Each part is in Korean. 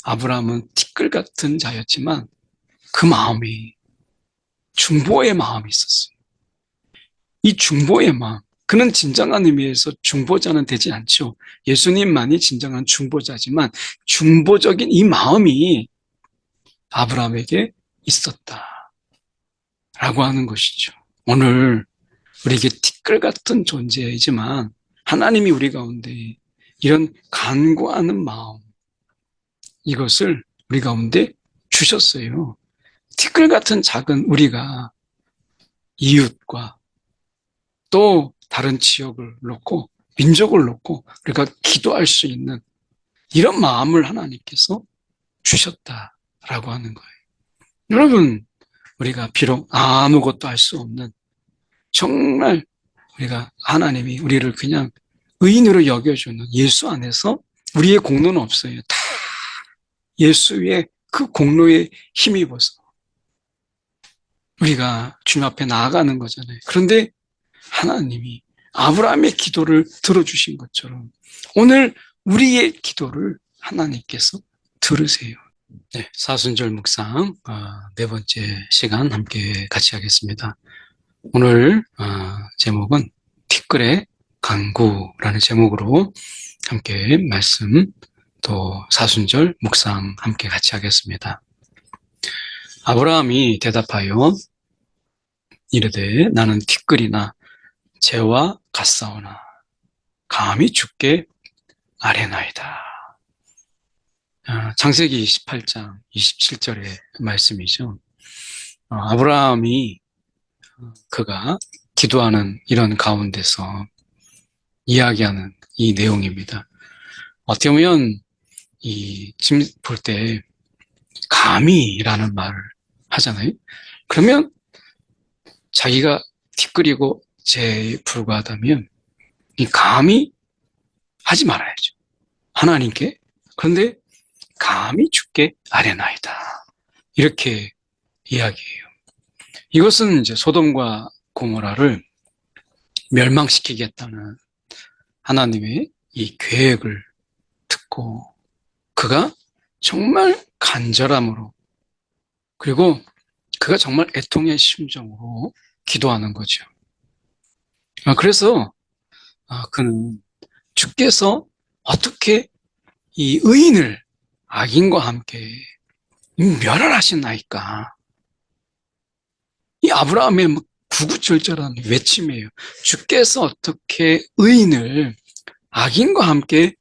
아브라함은 티끌 같은 자였지만 그 마음이 중보의 마음이 있었어요. 이 중보의 마음, 그는 진정한 의미에서 중보자는 되지 않죠. 예수님만이 진정한 중보자지만 중보적인 이 마음이 아브라함에게 있었다라고 하는 것이죠. 오늘 우리에게 티끌 같은 존재이지만 하나님이 우리 가운데 이런 간구하는 마음, 이것을 우리 가운데 주셨어요. 티끌 같은 작은 우리가 이웃과 또 다른 지역을 놓고 민족을 놓고 우리가 기도할 수 있는 이런 마음을 하나님께서 주셨다라고 하는 거예요. 여러분, 우리가 비록 아무것도 할 수 없는 정말 우리가 하나님이 우리를 그냥 의인으로 여겨주는 예수 안에서 우리의 공로는 없어요. 다 예수의 그 공로에 힘입어서 우리가 주님 앞에 나아가는 거잖아요. 그런데 하나님이 아브라함의 기도를 들어주신 것처럼 오늘 우리의 기도를 하나님께서 들으세요. 네, 사순절 묵상 네 번째 시간 함께 같이 하겠습니다. 오늘 제목은 티끌의 간구라는 제목으로 함께 말씀 또 사순절 묵상 함께 같이 하겠습니다. 아브라함이 대답하여 이르되 나는 티끌이나 재와 같사오나 감히 주께 아뢰나이다. 창세기 28장 27절의 말씀이죠. 아브라함이 그가 기도하는 이런 가운데서 이야기하는 이 내용입니다. 어떻게 보면 지금 볼 때 감히라는 말을 하잖아요. 그러면 자기가 티끌이고 재에 불과하다면 이 감히 하지 말아야죠. 하나님께. 그런데 감히 주께 아뢰나이다. 이렇게 이야기해요. 이것은 이제 소돔과 고모라를 멸망시키겠다는 하나님의 이 계획을 듣고 그가 정말 간절함으로 그리고 그가 정말 애통의 심정으로 기도하는 거죠. 그래서 그는 주께서 어떻게 이 의인을 악인과 함께 멸하시나이까. 이 아브라함의 구구절절한 외침이에요. 주께서 어떻게 의인을 악인과 함께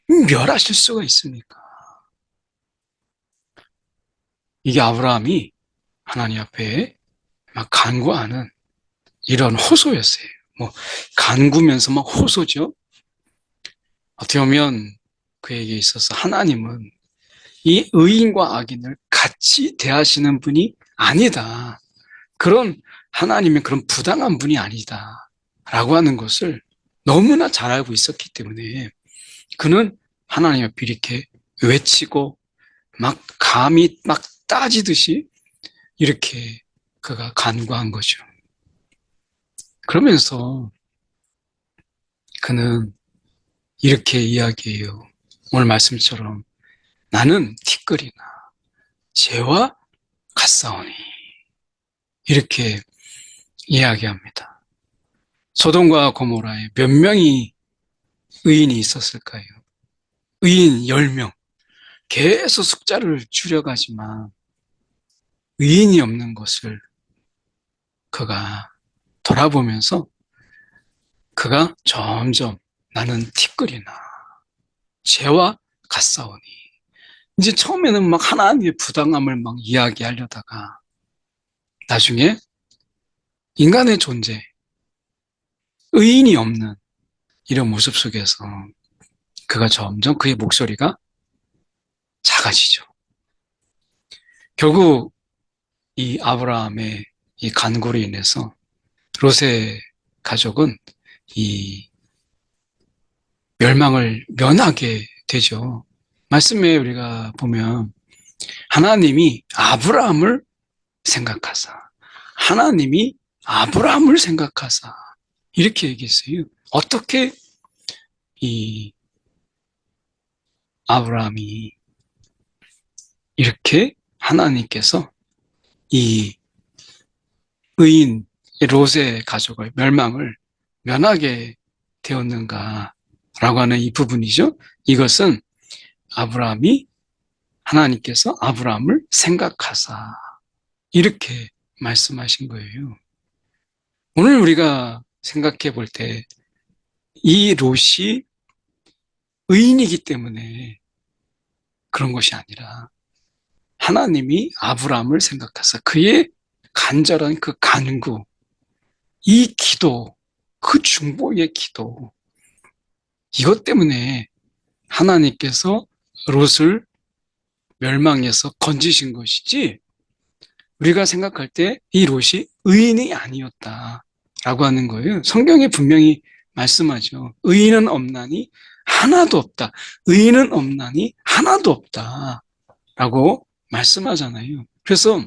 멸하실 수가 있습니까? 이게 아브라함이 하나님 앞에 막 간구하는 이런 호소였어요. 간구면서 막 호소죠. 어떻게 보면 그에게 있어서 하나님은 이 의인과 악인을 같이 대하시는 분이 아니다. 그런 하나님의 그런 부당한 분이 아니다. 라고 하는 것을 너무나 잘 알고 있었기 때문에 그는 하나님 앞에 이렇게 외치고 막 감히 막 따지듯이 이렇게 그가 간구한 거죠. 그러면서 그는 이렇게 이야기해요. 오늘 말씀처럼 나는 티끌이나 재와 같사오니 이렇게 이야기합니다. 소돔과 고모라에 몇 명이 의인이 있었을까요? 의인 10명. 계속 숫자를 줄여가지만 의인이 없는 것을 그가 돌아보면서 그가 점점 나는 티끌이나 재와 같사오니 이제 처음에는 막 하나님의 부당함을 막 이야기하려다가 나중에 인간의 존재, 의인이 없는 이런 모습 속에서 그가 점점 그의 목소리가 작아지죠. 결국 이 아브라함의 이 간구로 인해서 롯의 가족은 이 멸망을 면하게 되죠. 말씀에 우리가 보면 하나님이 아브라함을 생각하사 하나님이 아브라함을 생각하사 이렇게 얘기했어요. 어떻게 이 아브라함이 이렇게 하나님께서 이 의인 롯의 가족의 멸망을 면하게 되었는가라고 하는 이 부분이죠. 이것은 하나님께서 아브라함을 생각하사 이렇게 말씀하신 거예요. 오늘 우리가 생각해 볼 때 이 롯이 의인이기 때문에 그런 것이 아니라 하나님이 아브라함을 생각하사 그의 간절한 그 간구, 이 기도, 그 중보의 기도, 이것 때문에 하나님께서 롯을 멸망해서 건지신 것이지, 우리가 생각할 때 이 롯이 의인이 아니었다라고 하는 거예요. 성경에 분명히 말씀하죠. 의인은 없나니 하나도 없다. 의인은 없나니 하나도 없다. 라고 말씀하잖아요. 그래서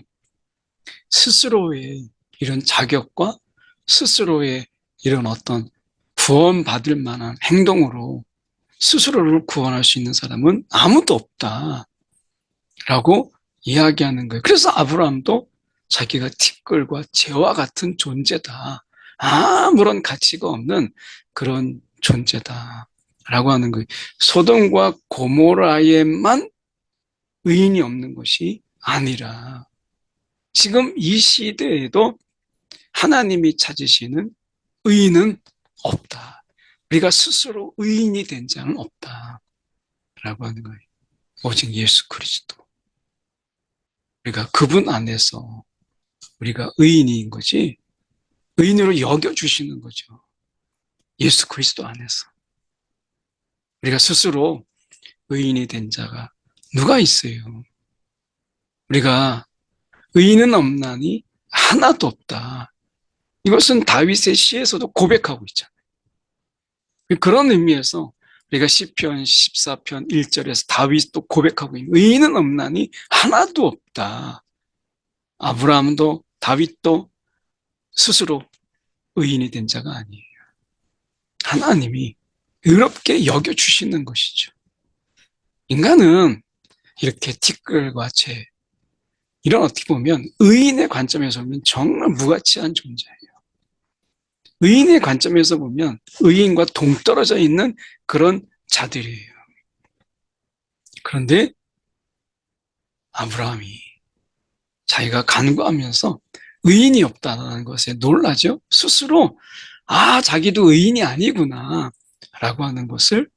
스스로의 이런 자격과 스스로의 이런 어떤 구원받을 만한 행동으로 스스로를 구원할 수 있는 사람은 아무도 없다. 라고 이야기하는 거예요. 그래서 아브라함도 자기가 티끌과 재와 같은 존재다. 아무런 가치가 없는 그런 존재다. 라고 하는 거예요. 소돔과 고모라에만 의인이 없는 것이 아니라 지금 이 시대에도 하나님이 찾으시는 의인은 없다. 우리가 스스로 의인이 된 자는 없다. 라고 하는 거예요. 오직 예수 그리스도. 우리가 그분 안에서 우리가 의인인 거지, 의인으로 여겨주시는 거죠. 예수 그리스도 안에서. 우리가 스스로 의인이 된 자가 누가 있어요? 우리가 의인은 없나니 하나도 없다. 이것은 다윗의 시에서도 고백하고 있잖아요. 그런 의미에서 우리가 시편 14편 1절에서 다윗도 고백하고 있는 의인은 없나니 하나도 없다. 아브라함도 다윗도 스스로 의인이 된 자가 아니에요. 하나님이 의롭게 여겨주시는 것이죠. 인간은 이렇게 티끌과 재, 이런 어떻게 보면 의인의 관점에서 보면 정말 무가치한 존재예요. 의인의 관점에서 보면 의인과 동떨어져 있는 그런 자들이에요. 그런데 아브라함이 자기가 간구하면서 의인이 없다는 것에 놀라죠. 스스로 자기도 의인이 아니구나 라고 하는 것을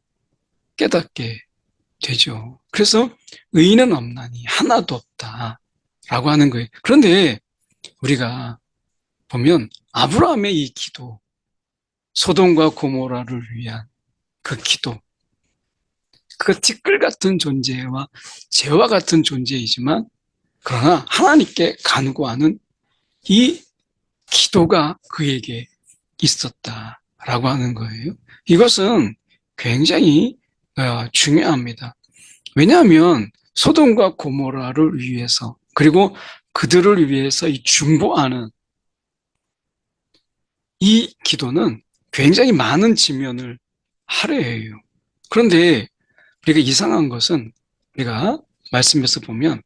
깨닫게 되죠. 그래서 의인은 없나니 하나도 없다 라고 하는 거예요. 그런데 우리가 보면 아브라함의 이 기도, 소돔과 고모라를 위한 그 기도, 그 티끌 같은 존재와 재와 같은 존재이지만 그러나 하나님께 간구하는 이 기도가 그에게 있었다라고 하는 거예요. 이것은 굉장히 중요합니다. 왜냐하면 소돔과 고모라를 위해서 그리고 그들을 위해서 이 중보하는 이 기도는 굉장히 많은 지면을 할애해요. 그런데 우리가 이상한 것은 우리가 말씀에서 보면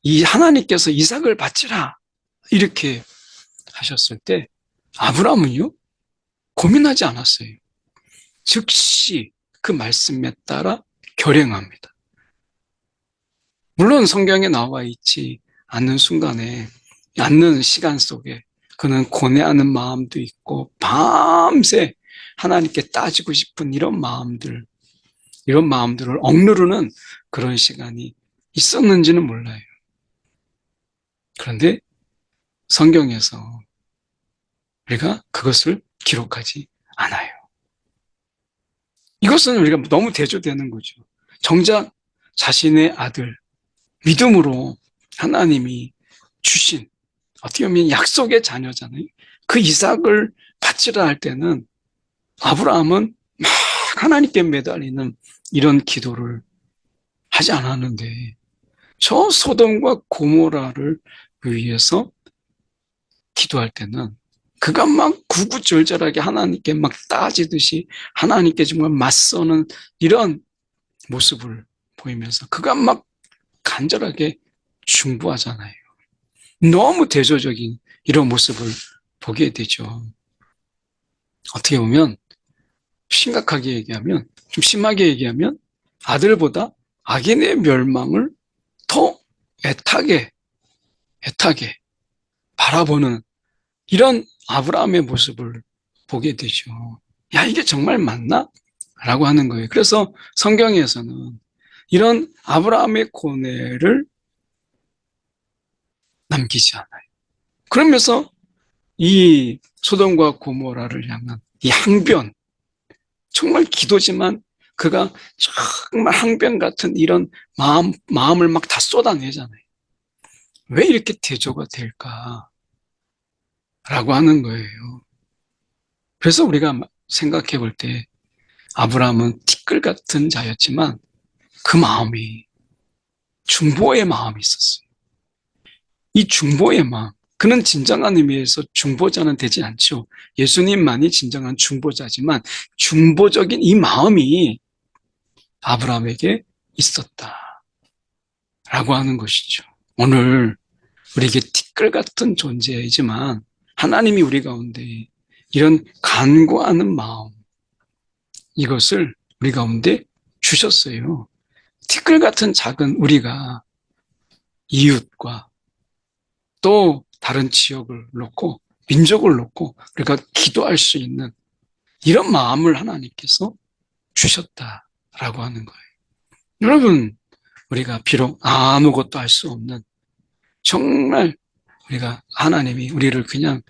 이 하나님께서 이삭을 바치라 이렇게 하셨을 때 아브라함은요 고민하지 않았어요. 즉시 그 말씀에 따라 결행합니다. 물론 성경에 나와 있지 않는 순간에, 않는 시간 속에 그는 고뇌하는 마음도 있고 밤새 하나님께 따지고 싶은 이런 마음들을 억누르는 그런 시간이 있었는지는 몰라요. 그런데 성경에서 우리가 그것을 기록하지 않아요. 이것은 우리가 너무 대조되는 거죠. 정작 자신의 아들, 믿음으로 하나님이 주신 어떻게 보면 약속의 자녀잖아요. 그 이삭을 바치라 할 때는 아브라함은 막 하나님께 매달리는 이런 기도를 하지 않았는데 저 소돔과 고모라를 위해서 기도할 때는 그가 막 구구절절하게 하나님께 막 따지듯이 하나님께 정말 맞서는 이런 모습을 보이면서 그가 막 간절하게 중보하잖아요. 너무 대조적인 이런 모습을 보게 되죠. 어떻게 보면 심각하게 얘기하면, 좀 심하게 얘기하면 아들보다 악인의 멸망을 더 애타게 바라보는 이런 아브라함의 모습을 보게 되죠. 야, 이게 정말 맞나? 라고 하는 거예요. 그래서 성경에서는 이런 아브라함의 고뇌를 남기지 않아요. 그러면서 이 소돔과 고모라를 향한 이 항변, 정말 기도지만 그가 정말 항변 같은 이런 마음을 막 다 쏟아내잖아요. 왜 이렇게 대조가 될까? 라고 하는 거예요. 그래서 우리가 생각해 볼 때 아브라함은 티끌 같은 자였지만 그 마음이 중보의 마음이 있었어요. 이 중보의 마음, 그는 진정한 의미에서 중보자는 되지 않죠. 예수님만이 진정한 중보자지만 중보적인 이 마음이 아브라함에게 있었다라고 하는 것이죠. 오늘 우리에게 티끌 같은 존재이지만 하나님이 우리 가운데 이런 간구하는 마음, 이것을 우리 가운데 주셨어요. 티끌 같은 작은 우리가 이웃과 또 다른 지역을 놓고 민족을 놓고 우리가 기도할 수 있는 이런 마음을 하나님께서 주셨다라고 하는 거예요. 여러분, 우리가 비록 아무것도 할 수 없는 정말 우리가 하나님이 우리를 그냥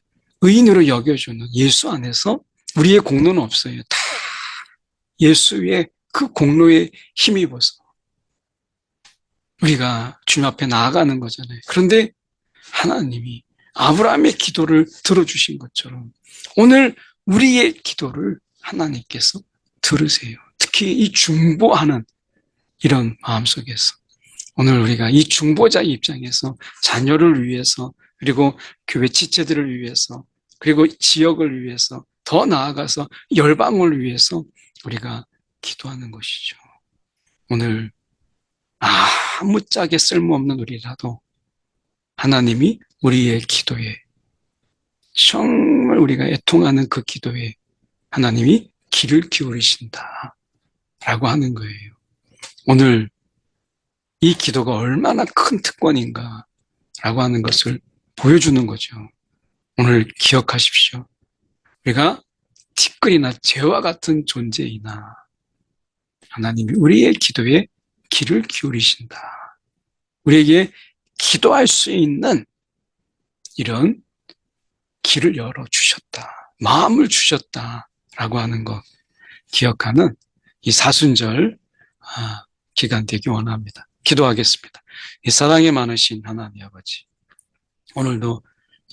의인으로 여겨주는 예수 안에서 우리의 공로는 없어요. 다 예수의 그 공로에 힘입어서 우리가 주님 앞에 나아가는 거잖아요. 그런데 하나님이 아브라함의 기도를 들어주신 것처럼 오늘 우리의 기도를 하나님께서 들으세요. 특히 이 중보하는 이런 마음속에서 오늘 우리가 이 중보자의 입장에서 자녀를 위해서 그리고 교회 지체들을 위해서 그리고 지역을 위해서 더 나아가서 열방을 위해서 우리가 기도하는 것이죠. 오늘 아무짝에 쓸모없는 우리라도 하나님이 우리의 기도에 정말 우리가 애통하는 그 기도에 하나님이 귀를 기울이신다 라고 하는 거예요. 오늘 이 기도가 얼마나 큰 특권인가 라고 하는 것을 보여주는 거죠. 오늘 기억하십시오. 우리가 티끌이나 죄와 같은 존재이나 하나님이 우리의 기도에 귀를 기울이신다. 우리에게 기도할 수 있는 이런 길을 열어주셨다. 마음을 주셨다라고 하는 것 기억하는 이 사순절 기간 되기 원합니다. 기도하겠습니다. 이 사랑이 많으신 하나님 아버지, 오늘도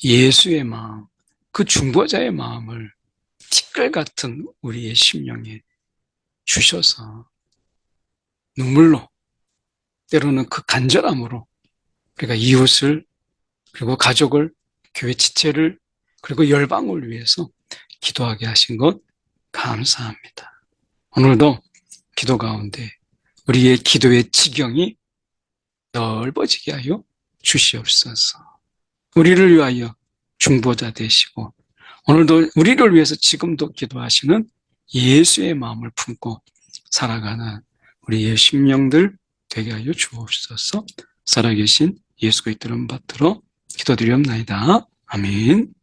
예수의 마음, 그 중보자의 마음을 티끌 같은 우리의 심령에 주셔서 눈물로 때로는 그 간절함으로 우리가 이웃을 그리고 가족을 교회 지체를 그리고 열방을 위해서 기도하게 하신 것 감사합니다. 오늘도 기도 가운데 우리의 기도의 지경이 넓어지게 하여 주시옵소서. 우리를 위하여 중보자 되시고 오늘도 우리를 위해서 지금도 기도하시는 예수의 마음을 품고 살아가는 우리의 심령들 되게 하여 주옵소서. 살아계신 예수 그리스도를 받들어 기도드리옵나이다. 아멘.